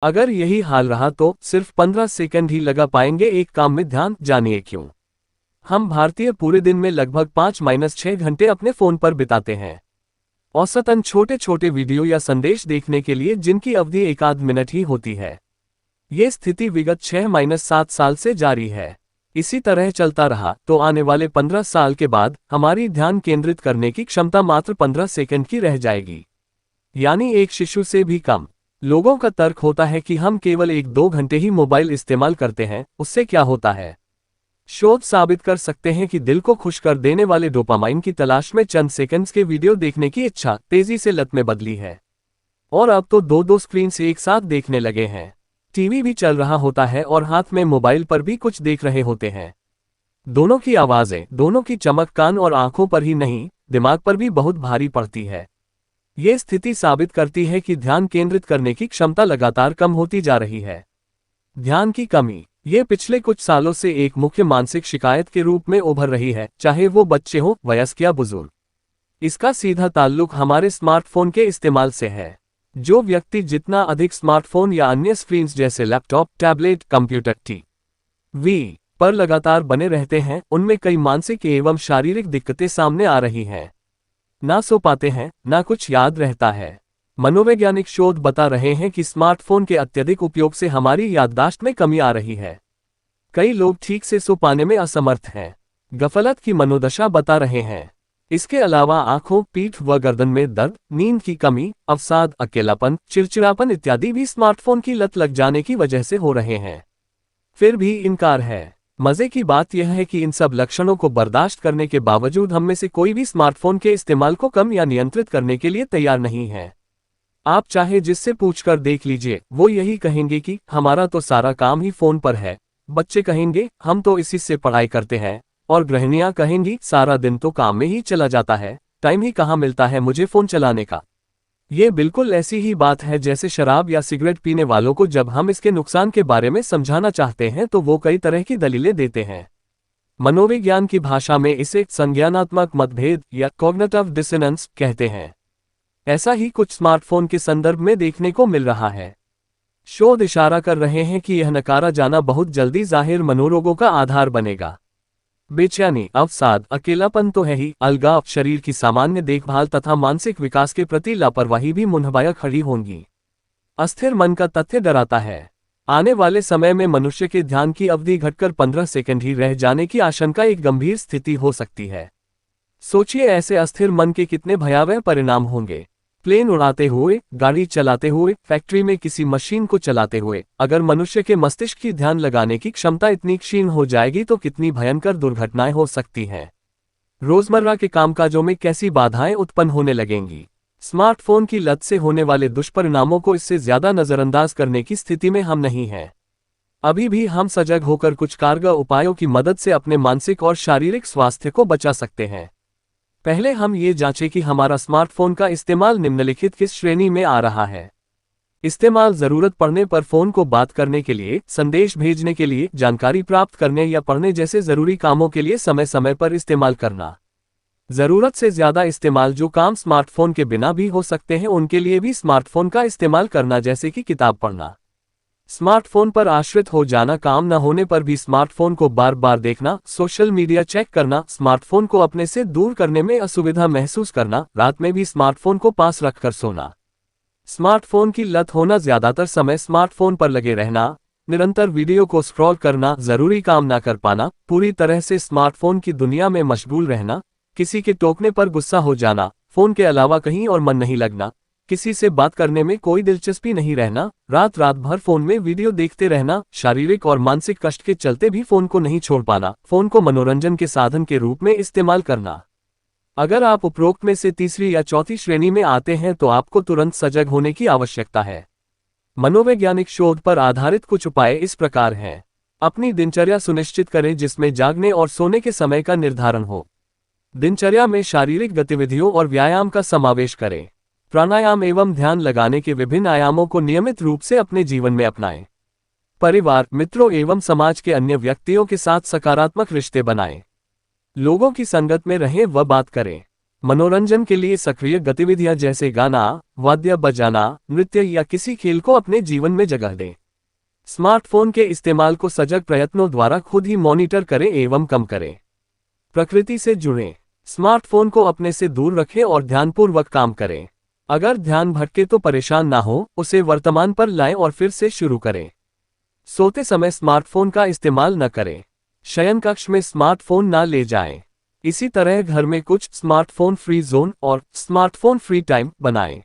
अगर यही हाल रहा तो सिर्फ 15 सेकंड ही लगा पाएंगे एक काम में ध्यान, जानिए क्यों। हम भारतीय पूरे दिन में लगभग 5-6 घंटे अपने फोन पर बिताते हैं। औसतन छोटे छोटे वीडियो या संदेश देखने के लिए जिनकी अवधि एक आध मिनट ही होती है। ये स्थिति विगत 6-7 साल से जारी है। इसी तरह चलता रहा तो आने वाले 15 साल के बाद हमारी ध्यान केंद्रित करने की क्षमता मात्र 15 सेकंड की रह जाएगी, यानी एक शिशु से भी कम। लोगों का तर्क होता है कि हम केवल 1-2 घंटे ही मोबाइल इस्तेमाल करते हैं, उससे क्या होता है। शोध साबित कर सकते हैं कि दिल को खुश कर देने वाले डोपामाइन की तलाश में चंद सेकंड्स के वीडियो देखने की इच्छा तेजी से लत में बदली है। और अब तो 2-2 स्क्रीन से एक साथ देखने लगे हैं। टीवी भी चल रहा होता है और हाथ में मोबाइल पर भी कुछ देख रहे होते हैं। दोनों की आवाजें, दोनों की चमक कान और आंखों पर ही नहीं, दिमाग पर भी बहुत भारी पड़ती है। ये स्थिति साबित करती है कि ध्यान केंद्रित करने की क्षमता लगातार कम होती जा रही है। ध्यान की कमी ये पिछले कुछ सालों से एक मुख्य मानसिक शिकायत के रूप में उभर रही है, चाहे वो बच्चे हों, वयस्क या बुजुर्ग। इसका सीधा ताल्लुक हमारे स्मार्टफोन के इस्तेमाल से है। जो व्यक्ति जितना अधिक स्मार्टफोन या अन्य स्क्रीन्स जैसे लैपटॉप, टैबलेट, कंप्यूटर, टीवी पर लगातार बने रहते हैं, उनमें कई मानसिक एवं शारीरिक दिक्कतें सामने आ रही हैं। ना सो पाते हैं, ना कुछ याद रहता है। मनोवैज्ञानिक शोध बता रहे हैं कि स्मार्टफोन के अत्यधिक उपयोग से हमारी याददाश्त में कमी आ रही है। कई लोग ठीक से सो पाने में असमर्थ हैं, गफलत की मनोदशा बता रहे हैं। इसके अलावा आंखों, पीठ व गर्दन में दर्द, नींद की कमी, अवसाद, अकेलापन, चिड़चिड़ापन इत्यादि भी स्मार्टफोन की लत लग जाने की वजह से हो रहे हैं। फिर भी इनकार है। मजे की बात यह है कि इन सब लक्षणों को बर्दाश्त करने के बावजूद हम में से कोई भी स्मार्टफोन के इस्तेमाल को कम या नियंत्रित करने के लिए तैयार नहीं है। आप चाहे जिससे पूछकर देख लीजिए, वो यही कहेंगे कि हमारा तो सारा काम ही फोन पर है। बच्चे कहेंगे हम तो इसी से पढ़ाई करते हैं, और गृहिणियां कहेंगी सारा दिन तो काम में ही चला जाता है, टाइम ही कहाँ मिलता है मुझे फोन चलाने का। ये बिल्कुल ऐसी ही बात है जैसे शराब या सिगरेट पीने वालों को जब हम इसके नुकसान के बारे में समझाना चाहते हैं तो वो कई तरह की दलीलें देते हैं। मनोविज्ञान की भाषा में इसे संज्ञानात्मक मतभेद या कॉग्निटिव डिसोनेंस कहते हैं। ऐसा ही कुछ स्मार्टफोन के संदर्भ में देखने को मिल रहा है। शोध इशारा कर रहे हैं कि यह नकारा जाना बहुत जल्दी जाहिर मनोरोगों का आधार बनेगा। बेचैनी, अवसाद, अकेलापन तो है ही, अलगाव, शरीर की सामान्य देखभाल तथा मानसिक विकास के प्रति लापरवाही भी मुंहबाया खड़ी होंगी। अस्थिर मन का तथ्य डराता है। आने वाले समय में मनुष्य के ध्यान की अवधि घटकर 15 सेकंड ही रह जाने की आशंका एक गंभीर स्थिति हो सकती है। सोचिए ऐसे अस्थिर मन के कितने भयावह परिणाम होंगे। प्लेन उड़ाते हुए, गाड़ी चलाते हुए, फैक्ट्री में किसी मशीन को चलाते हुए अगर मनुष्य के मस्तिष्क की ध्यान लगाने की क्षमता इतनी क्षीण हो जाएगी तो कितनी भयंकर दुर्घटनाएं हो सकती हैं। रोजमर्रा के कामकाजों में कैसी बाधाएं उत्पन्न होने लगेंगी। स्मार्टफोन की लत से होने वाले दुष्परिणामों को इससे ज्यादा नजरअंदाज करने की स्थिति में हम नहीं हैं। अभी भी हम सजग होकर कुछ कारगर उपायों की मदद से अपने मानसिक और शारीरिक स्वास्थ्य को बचा सकते हैं। पहले हम ये जांचें कि हमारा स्मार्टफोन का इस्तेमाल निम्नलिखित किस श्रेणी में आ रहा है। इस्तेमाल जरूरत पड़ने पर फोन को बात करने के लिए, संदेश भेजने के लिए, जानकारी प्राप्त करने या पढ़ने जैसे जरूरी कामों के लिए समय समय पर इस्तेमाल करना। जरूरत से ज्यादा इस्तेमाल जो काम स्मार्टफोन के बिना भी हो सकते हैं उनके लिए भी स्मार्टफोन का इस्तेमाल करना, जैसे कि किताब पढ़ना। स्मार्टफोन पर आश्रित हो जाना, काम न होने पर भी स्मार्टफोन को बार बार देखना, सोशल मीडिया चेक करना, स्मार्टफोन को अपने से दूर करने में असुविधा महसूस करना, रात में भी स्मार्टफोन को पास रखकर सोना। स्मार्टफोन की लत होना, ज्यादातर समय स्मार्टफोन पर लगे रहना, निरंतर वीडियो को स्क्रॉल करना, जरूरी काम ना कर पाना, पूरी तरह से स्मार्टफोन की दुनिया में मशगूल रहना, किसी के टोकने पर गुस्सा हो जाना, फोन के अलावा कहीं और मन नहीं लगना, किसी से बात करने में कोई दिलचस्पी नहीं रहना, रात रात भर फोन में वीडियो देखते रहना, शारीरिक और मानसिक कष्ट के चलते भी फोन को नहीं छोड़ पाना, फोन को मनोरंजन के साधन के रूप में इस्तेमाल करना। अगर आप उपरोक्त में से तीसरी या चौथी श्रेणी में आते हैं तो आपको तुरंत सजग होने की आवश्यकता है। मनोवैज्ञानिक शोध पर आधारित कुछ उपाय इस प्रकार हैं। अपनी दिनचर्या सुनिश्चित करें जिसमें जागने और सोने के समय का निर्धारण हो। दिनचर्या में शारीरिक गतिविधियों और व्यायाम का समावेश करें। प्राणायाम एवं ध्यान लगाने के विभिन्न आयामों को नियमित रूप से अपने जीवन में अपनाएं। परिवार, मित्रों एवं समाज के अन्य व्यक्तियों के साथ सकारात्मक रिश्ते बनाएं। लोगों की संगत में रहें व बात करें। मनोरंजन के लिए सक्रिय गतिविधियां जैसे गाना, वाद्य बजाना, नृत्य या किसी खेल को अपने जीवन में जगह दें। स्मार्टफोन के इस्तेमाल को सजग प्रयत्नों द्वारा खुद ही मॉनिटर करें एवं कम करें। प्रकृति से जुड़ें। स्मार्टफोन को अपने से दूर रखें और ध्यानपूर्वक काम करें। अगर ध्यान भटके तो परेशान ना हो, उसे वर्तमान पर लाएं और फिर से शुरू करें। सोते समय स्मार्टफोन का इस्तेमाल न करें। शयन कक्ष में स्मार्टफोन ना ले जाएं। इसी तरह घर में कुछ स्मार्टफोन फ्री जोन और स्मार्टफोन फ्री टाइम बनाएं।